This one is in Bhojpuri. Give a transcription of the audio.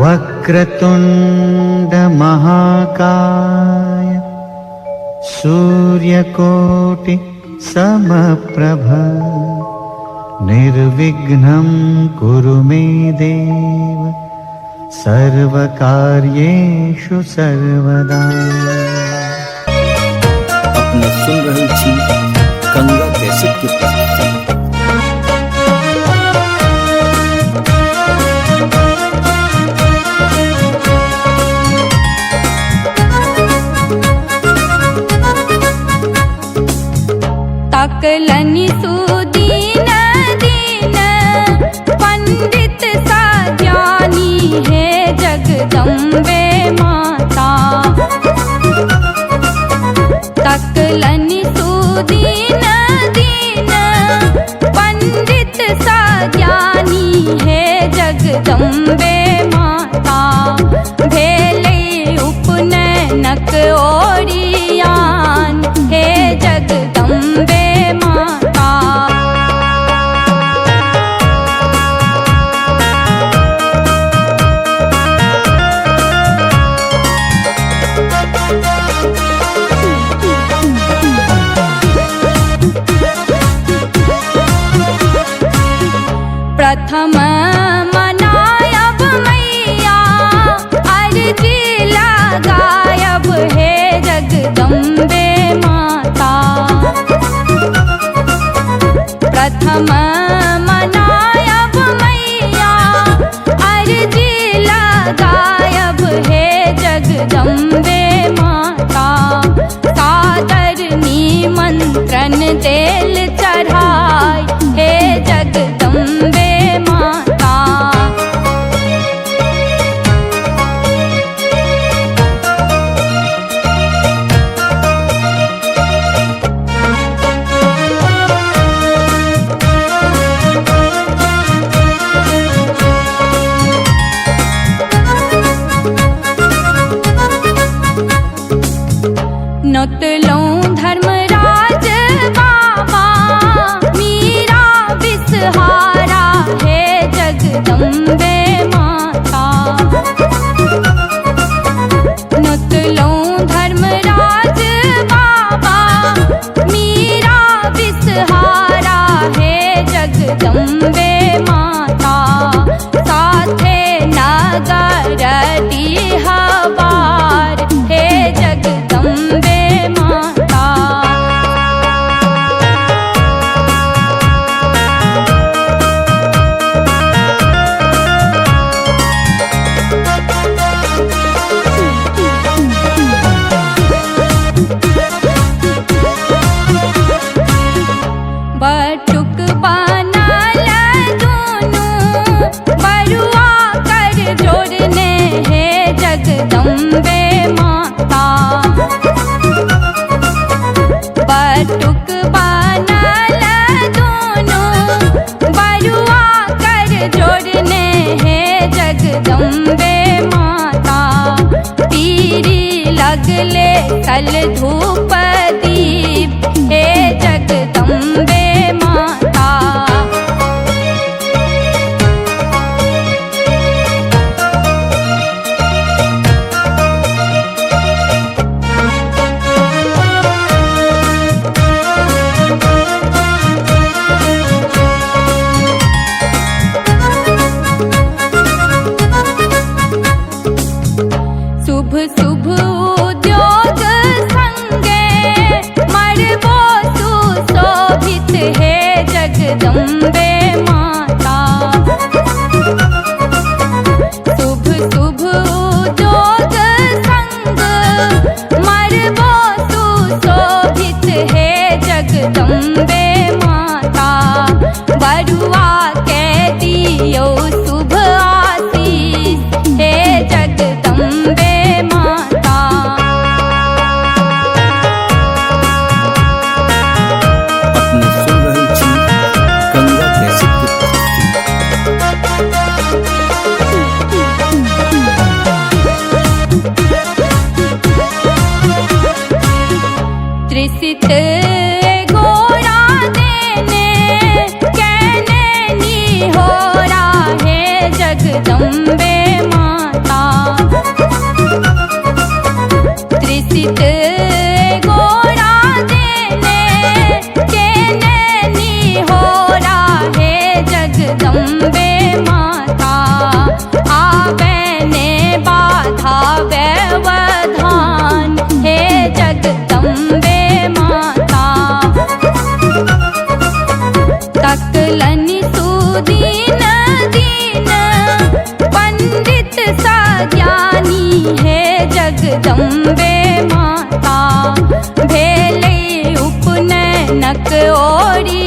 वक्रतुंड महाकाय सूर्यकोटि समप्रभ निर्विघ्नं कुरु मे देव सर्वकार्येषु सर्वदा। अपने सुन रही थी गंगा कैसेट की प्रस्तुति। सकलनि सुदीन दीन पंडित सा ज्ञानी है जगदम्बे माता। सकलनि सुदीन दीन पंडित सा ज्ञानी है जगदम्बे माता। भेले उपनयनक ओरियान हे जगदम्बे माता। प्रथम मनायब मैया अर्जी लगायब हे जगदम्बे माता। प्रथम मनायब मैया अर्जी लगायब हे जगदम्बे माता। सादर निमंत्रण देल चढ़ाई हे जगदम्बे माता। नोतलों धर्मराज बाबा मीरा बिसहारा है जगदम्बे माता। नोतलों धर्मराज बाबा मीरा बिसहारा है जगदम्बे माता। साथे नगर डीहवार हे जगदम्बे माता। बटुक बनल दोनों बरुआ कर जोड़ने हे जगदम्बे माता। बटुक बनल दोनों बरुआ कर जोड़ने हे जगदम्बे माता। पीरी लगले कल धूप दीप हे जगदम्बे माता। शुभ शुभ उद्योग संगे मरबो सुशोभित हे जगदम्बे माता। शुभ शुभ उद्योग संग मरबो सुशोभित हे जगदम्बे माता। बरुआ के दियो शुभ आशीष हे जगदम्बे माता। अपने सुन रही थी गंगा कैसेट की प्रस्तुति। त्रिसित गोरा देने कहने नी हो रहा है जगदम्बे माता। त्रिसित गोरा देने के नैनी हो राहे जगदम्बे माता आवे ने बाधा व्यवधान हे जगदम्बे माता तकलनि सुदीन दीन पंडित सज्ञानी हे जगदम्बे माता भेले उपनयनक ओरी